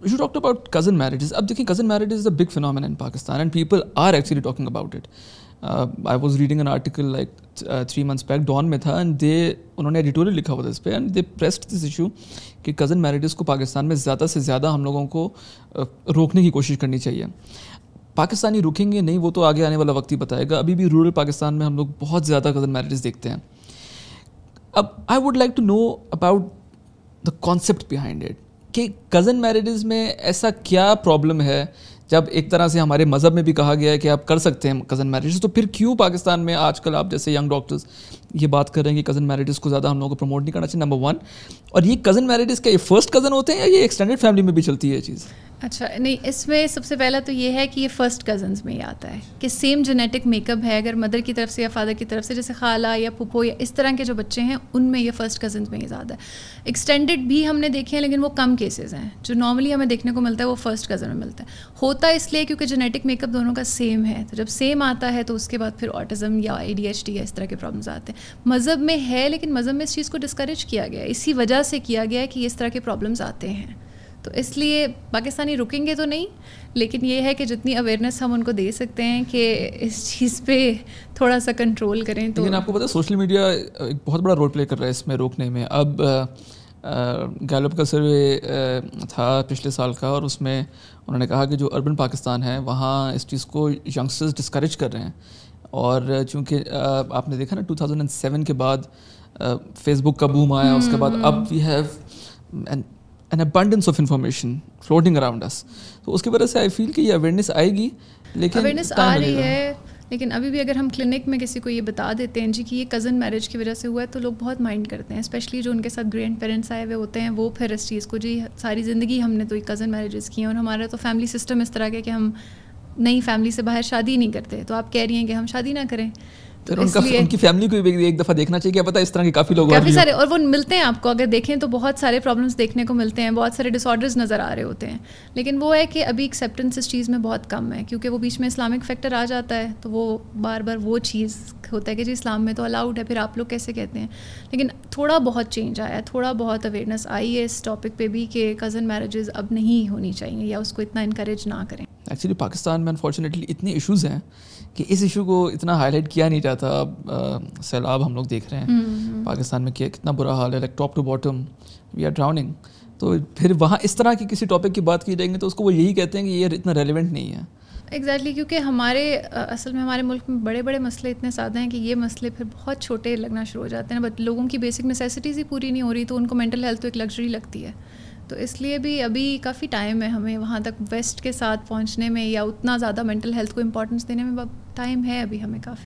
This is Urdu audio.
You talked about cousin marriages. اب دیکھیں cousin marriages is a big phenomenon in Pakistan and people are actually talking about it. I was reading an article like 3 months back, Dawn میں تھا, and انہوں نے ایڈیٹوریل لکھا ہوا تھا اس پہ, and they pressed this issue کہ cousin marriages کو پاکستان میں زیادہ سے زیادہ ہم لوگوں کو روکنے کی کوشش کرنی چاہیے. پاکستانی رکیں گے نہیں, وہ تو آگے آنے والا وقت ہی بتائے گا. ابھی بھی رورل پاکستان میں ہم لوگ بہت زیادہ cousin marriages دیکھتے ہیں. اب I would like to know about the concept behind it کہ کزن میرجز میں ایسا کیا پرابلم ہے. جب ایک طرح سے ہمارے مذہب میں بھی کہا گیا ہے کہ آپ کر سکتے ہیں کزن میرجز, تو پھر کیوں پاکستان میں آج کل آپ جیسے ینگ ڈاکٹرز یہ بات کر رہے ہیں کہ کزن میرجز کو زیادہ ہم لوگوں کو پروموٹ نہیں کرنا چاہیے, نمبر 1. اور یہ کزن میرجز کیا یہ فرسٹ کزن ہوتے ہیں یا یہ ایکسٹینڈیڈ فیملی میں بھی چلتی ہے یہ چیز؟ اچھا نہیں, اس میں سب سے پہلا تو یہ ہے کہ یہ فرسٹ کزنس میں ہی آتا ہے کہ سیم جینیٹک میک اپ ہے. اگر مدر کی طرف سے یا فادر کی طرف سے, جیسے خالہ یا پھپھو یا اس طرح کے جو بچے ہیں, ان میں یہ فرسٹ کزنس میں ہی زیادہ ہے. ایکسٹینڈیڈ بھی ہم نے دیکھے ہیں لیکن وہ کم کیسز ہیں. جو نارملی ہمیں دیکھنے کو ملتا ہے وہ فرسٹ کزن میں ملتا ہے. ہوتا اس لیے کیونکہ جینیٹک میک اپ دونوں کا سیم ہے, تو جب سیم آتا ہے تو اس کے بعد پھر آٹزم یا ADHD یا اس طرح کے پرابلمس آتے ہیں. مذہب میں ہے لیکن مذہب میں اس چیز کو ڈسکریج کیا گیا ہے, اسی وجہ سے کیا گیا ہے کہ اس طرح کے پرابلمس آتے ہیں. تو اس لیے پاکستانی رکیں گے تو نہیں, لیکن یہ ہے کہ جتنی اویئرنیس ہم ان کو دے سکتے ہیں کہ اس چیز پہ تھوڑا سا کنٹرول کریں. تو لیکن آپ کو پتہ ہے سوشل میڈیا ایک بہت بڑا رول پلے کر رہا ہے اس میں روکنے میں. اب گیلپ کا سروے تھا پچھلے سال کا, اور اس میں انہوں نے کہا کہ جو اربن پاکستان ہے وہاں اس چیز کو ینگسٹرز ڈسکریج کر رہے ہیں. اور چونکہ آپ نے دیکھا نا 2007 کے بعد فیس بک کا بوم آیا, اس کے بعد اب we have an abundance of information floating around us. تو اس کی وجہ سے آئی فیل کہ یہ اویئرنیس آئے گی, لیکن اویئرنیس آ رہی ہے. لیکن ابھی بھی اگر ہم کلینک میں کسی کو یہ بتا دیتے ہیں جی کہ یہ کزن میرج کی وجہ سے ہوا ہے, تو لوگ بہت مائنڈ کرتے ہیں, اسپیشلی جو ان کے ساتھ گرینڈ پیرنٹس آئے ہوئے ہوتے ہیں. وہ پھر اس چیز کو جی ساری زندگی ہم نے تو یہ کزن میرجز کی ہیں, اور ہمارا تو فیملی سسٹم اس طرح کا کہ ہم نئی فیملی سے باہر شادی نہیں کرتے, تو آپ کہہ رہی ہیں کہ ہم شادی نہ کریں. تو ان کی فیملی کو بھی ایک دفعہ دیکھنا چاہیے. کیا پتہ اس طرح کے کافی لوگ کافی سارے, اور وہ ملتے ہیں آپ کو اگر دیکھیں تو بہت سارے پرابلمس دیکھنے کو ملتے ہیں, بہت سارے ڈس آرڈرز نظر آ رہے ہوتے ہیں. لیکن وہ ہے کہ ابھی ایکسیپٹنس اس چیز میں بہت کم ہے, کیونکہ وہ بیچ میں اسلامک فیکٹر آ جاتا ہے, تو وہ بار بار وہ چیز ہوتا ہے کہ جی اسلام میں تو الاؤڈ ہے, پھر آپ لوگ کیسے کہتے ہیں. لیکن تھوڑا بہت چینج آیا ہے, تھوڑا بہت اویئرنیس آئی ہے اس ٹاپک پہ بھی کہ کزن میرجز اب نہیں ہونی چاہیے یا اس کو اتنا انکریج نہ کریں. ایکچولی پاکستان میں انفارچونیٹلی اتنے ایشوز ہیں کہ اس ایشو کو اتنا ہائی لائٹ کیا نہیں جاتا. اب سیلاب ہم لوگ دیکھ رہے ہیں پاکستان میں, کتنا برا حال ہے, like top to bottom we are drowning. تو پھر وہاں اس طرح کی کسی ٹاپک کی بات کی جائیں گے تو اس کو وہ یہی کہتے ہیں کہ یہ اتنا ریلیونٹ نہیں ہے. ایگزیکٹلی, کیونکہ اصل میں ہمارے ملک میں بڑے بڑے مسئلے اتنے زیادہ ہیں کہ یہ مسئلے پھر بہت چھوٹے لگنا شروع ہو جاتے ہیں. بٹ لوگوں کی بیسک نیسیسٹیز ہی پوری نہیں ہو رہی, تو ان کو مینٹل ہیلتھ تو ایک لگژری لگتی ہے. تو اس لیے بھی ابھی کافی ٹائم ہے ہمیں وہاں تک ویسٹ کے ساتھ پہنچنے میں, یا اتنا زیادہ مینٹل ہیلتھ کو امپورٹنس دینے میں ٹائم ہے ابھی ہمیں کافی.